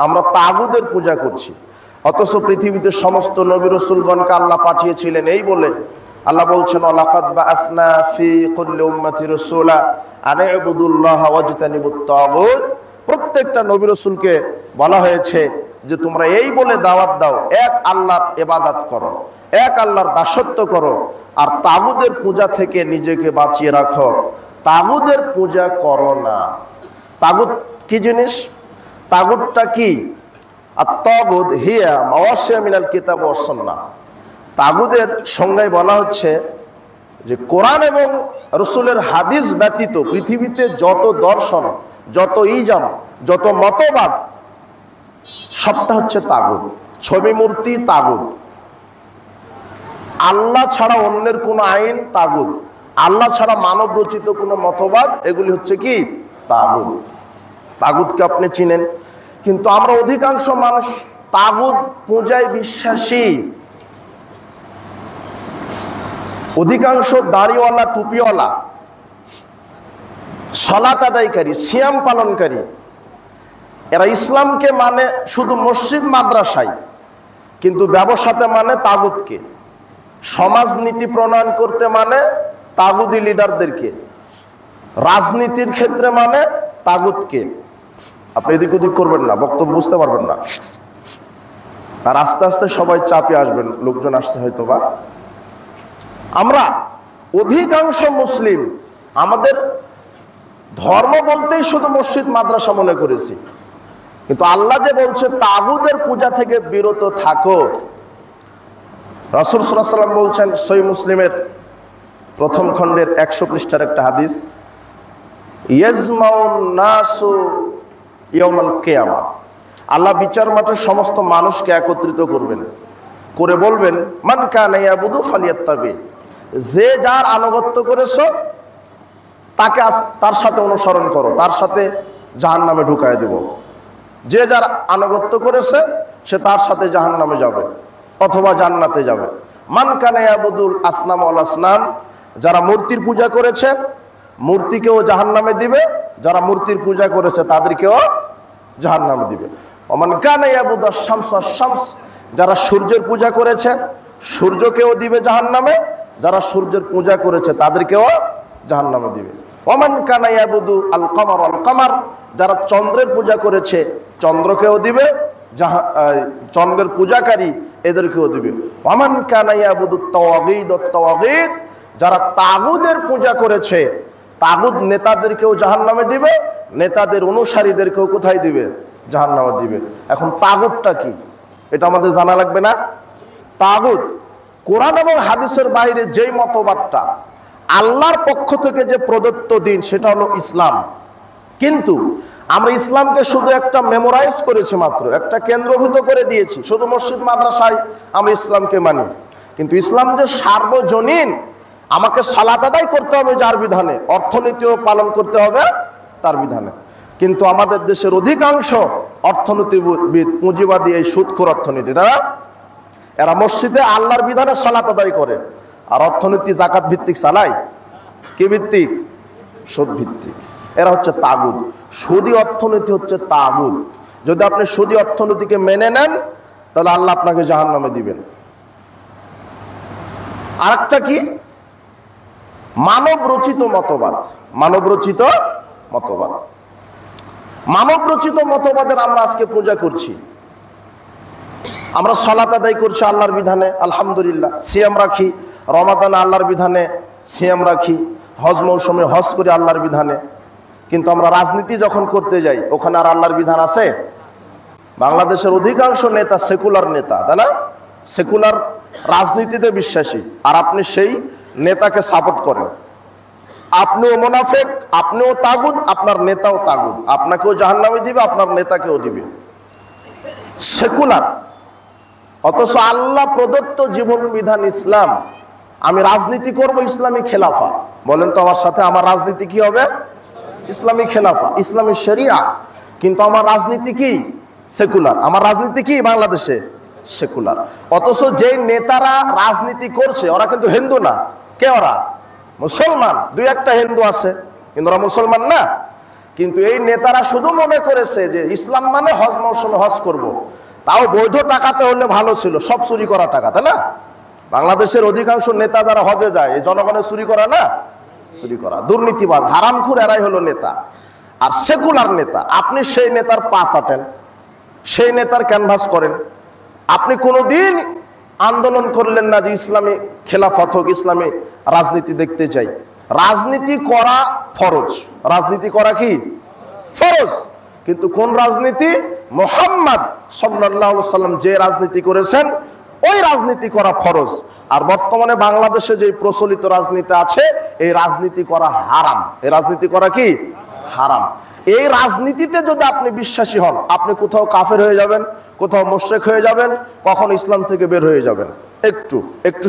আমরা তাগুদের পূজা করছি। অথচ পৃথিবীতে সমস্ত নবী রাসূলগণকে আল্লাহ পাঠিয়েছিলেন এই বলে। আল্লাহ বলছেন ওয়ালাকাদ বাআসনা ফি কুল্লি উম্মাতি রাসূলা আন ইবুদুল্লাহা ওয়াজতানিবুত তাগুত। প্রত্যেকটা নবী রাসূলকে বলা হয়েছে যে তোমরা এই বলে দাওয়াত দাও, এক আল্লাহর ইবাদত করো, এক আল্লাহর দাসত্ব করো, আর তাগুদের পূজা থেকে নিজেকে বাঁচিয়ে রাখো। তাগুদের পূজা করো না। তাগুত কি জিনিস? তাগুতটা কি? আত-তাগুত হিয়া মাওয়াসিয়া মিনাল কিতাব ওয়াস সুন্নাহ। তাগুদের সংজ্ঞায় বলা হচ্ছে যে কোরআন এবং রাসূলের হাদিস ব্যতীত পৃথিবীতে যত দর্শন, যত ইজাম, যত মতবাদ, সবটা হচ্ছে তাগুত। ছবি মূর্তি তাগুত, আল্লাহ ছাড়া অন্যের কোনো আইন তাগুত, আল্লাহ ছাড়া মানব রচিত কোনো মতবাদ, এগুলি হচ্ছে কি তাগুত। তাগুতকে আপনি চিনেন, কিন্তু আমরা অধিকাংশ মানুষ তাগুত পূজায় বিশ্বাসী। অধিকাংশ দাড়িওয়ালা, টুপিওয়ালা, সালাত আদায়কারী, সিয়াম পালনকারী, এরা ইসলামকে মানে শুধু মসজিদ মাদ্রাসায়, কিন্তু ব্যবসাতে মানে তাগুতকে, সমাজনীতি প্রণয়ন করতে মানে তাগুদি লিডারদেরকে, রাজনীতির ক্ষেত্রে মানে তাগুতকে। আপনি এদিক ওদিক করবেন না, বক্তব্য বুঝতে পারবেন না, আর আস্তে আস্তে সবাই চাপে আসবেন, লোকজন আসছে হয়তো বা। আমরা অধিকাংশ মুসলিম আমাদের ধর্ম বলতেই শুধু মসজিদ মাদ্রাসা মনে করেছি, কিন্তু আল্লাহ যে বলছে তাগুদের পূজা থেকে বিরত থাকো। রাসূল সাল্লাল্লাহু আলাইহি ওয়াসাল্লাম বলছেন সহিহ মুসলিমের প্রথম খণ্ডের 100 পৃষ্ঠার একটা হাদিস, ইয়াজমাউন নাসু ইয়াউমাল কিয়ামা। আল্লাহ বিচার মাঠে সমস্ত মানুষকে একত্রিত করবেন, করে বলবেন মান কানা ইয়াবুদু ফালিয়াত্তাবি, যে যার আনুগত্য করেছো তাকে তার সাথে অনুসরণ করো, তার সাথে জাহান্নামে ঢুকায় দেব। যে যার আনুগত্য করেছে সে তার সাথে জাহান্নামে যাবে অথবা জান্নাতে যাবে। মান কানা ইয়াবুদুল আসনাম ওয়াল আসনাম, যারা মূর্তির পূজা করেছে মূর্তিকেও জাহান্নামে দিবে, যারা মূর্তির পূজা করেছে তাদেরকেও জাহান্নামে দিবে। ওমান কানা ইয়াবুদু আশ-শামস আশ-শামস, যারা সূর্যের পূজা করেছে সূর্যকেও দিবে জাহান্নামে, যারা সূর্যের পূজা করেছে তাদেরকেও জাহান্নামে দিবে। ওমান কানা ইয়াবুদু আল কমার আল কমার, যারা চন্দ্রের পূজা করেছে চন্দ্রকেও দিবে, চন্দ্রের পূজাকারী এদেরকেও দিবে। ওমান কানা ইয়াবুদু তাওয়াগীদ তাওয়াগীদ, যারা তাগুদের পূজা করেছে তাগুদ নেতাদেরকেও জাহান্নামে দিবে, নেতাদের অনুসারীদেরকেও কোথায় দিবে? জাহান্নামে দিবে। এখন তাগুদটা কি এটা আমাদের জানা লাগবে না? তাগুদ কোরআন এবং হাদিসের বাইরে যেই মতবাদটা আল্লাহর পক্ষ থেকে যে প্রদত্ত দিন সেটা হলো ইসলাম, কিন্তু আমরা ইসলামকে শুধু একটা মেমোরাইজ করেছি, মাত্র একটা কেন্দ্রভূত করে দিয়েছি, শুধু মসজিদ মাদ্রাসায় আমরা ইসলামকে মানি। কিন্তু ইসলাম যে সার্বজনীন, আমাকে সালাত আদায় করতে হবে যার বিধানে, অর্থনীতিও পালন করতে হবে তার বিধানে। কিন্তু আমাদের দেশের অধিকাংশ অর্থনীতিবিদ পুঁজিবাদী, এই সুদখোর অর্থনীতি, তারা এরা মসজিদে আল্লাহর বিধানে সালাত আদায় করে, আর অর্থনীতি জাকাত ভিত্তিক চালায়। কি ভিত্তিক? সুদ ভিত্তিক। এরা হচ্ছে তাগুদ। সুদী অর্থনীতি হচ্ছে তাগুদ। যদি আপনি সুদী অর্থনীতিকে মেনে নেন তাহলে আল্লাহ আপনাকে জাহান্নামে দিবেন। আরেকটা কি? মানব রচিত মতবাদ। মানব রচিত মতবাদ, মানব রচিত মতবাদের আমরা আজকে পূজা করছি। আমরা সালাত আদায় করছি আল্লাহর বিধানে, আলহামদুলিল্লাহ। সিয়াম রাখি রমাদানে আল্লাহর বিধানে, সিয়াম রাখি। হজ মৌসুমে হজ করি আল্লাহর বিধানে। কিন্তু আমরা রাজনীতি যখন করতে যাই ওখানে আর আল্লাহর বিধান আছে? বাংলাদেশের অধিকাংশ নেতা সেকুলার নেতা, তাই না? সেকুলার রাজনীতিতে বিশ্বাসী, আর আপনি সেই নেতাকে সাপোর্ট করেন। আপনিও মুনাফিক, আপনিও তাগুদ, আপনার নেতাও তাগুদ। আপনাকেও জাহান্নামে দিবে, আপনার নেতাকেও দিবে। সেকুলার, অথচ আল্লাহ প্রদত্ত জীবন বিধান ইসলাম। আমি রাজনীতি করব ইসলামী খেলাফা, বলেন তো আমার সাথে, আমার রাজনীতি কি হবে? ইসলামী খেলাফা, ইসলামী শরিয়া। কিন্তু আমার রাজনীতি কি? সেকুলার। আমার রাজনীতি কি বাংলাদেশে? সেকুলার। অথচ যে নেতারা রাজনীতি করছে ওরা কিন্তু হিন্দু না। কে ওরা? মুসলমান। দুই একটা হিন্দু আছে, কিন্তু ওরা মুসলমান না। কিন্তু এই নেতারা শুধু মনে করেছে যে ইসলাম মানে হজ মৌসুমে হজ করব। তাও বৈধ টাকাতে হলে ভালো ছিল, সব চুরি করা টাকা, তাই না? বাংলাদেশের অধিকাংশ নেতা যারা হজে যায় এই জনগণের চুরি করা না, চুরি করা, দুর্নীতিবাজ, হারামখোর, এরাই হলো নেতা। আর সেকুলার নেতা, আপনি সেই নেতার পাশ আটেন, সেই নেতার ক্যানভাস করেন। আপনি কোনোদিন আন্দোলন করলেন না যে ইসলামী খেলাফত হোক, ইসলামী রাজনীতি দেখতে চাই। রাজনীতি করা ফরজ, রাজনীতি করা কি ফরজ, কিন্তু কোন রাজনীতি? মুহাম্মদ সাল্লাল্লাহু আলাইহি ওয়াসাল্লাম যে রাজনীতি করেছেন ওই রাজনীতি করা ফরজ। আর বর্তমানে বাংলাদেশে যে প্রচলিত রাজনীতি আছে এই রাজনীতি করা হারাম। এই রাজনীতি করা কি হারাম। এই রাজনীতিতে যদি আপনি বিশ্বাসী হন, আপনি কোথাও কাফের হয়ে যাবেন, কোথাও মুশরিক হয়ে যাবেন, কখন ইসলাম থেকে বের হয়ে যাবেন। একটু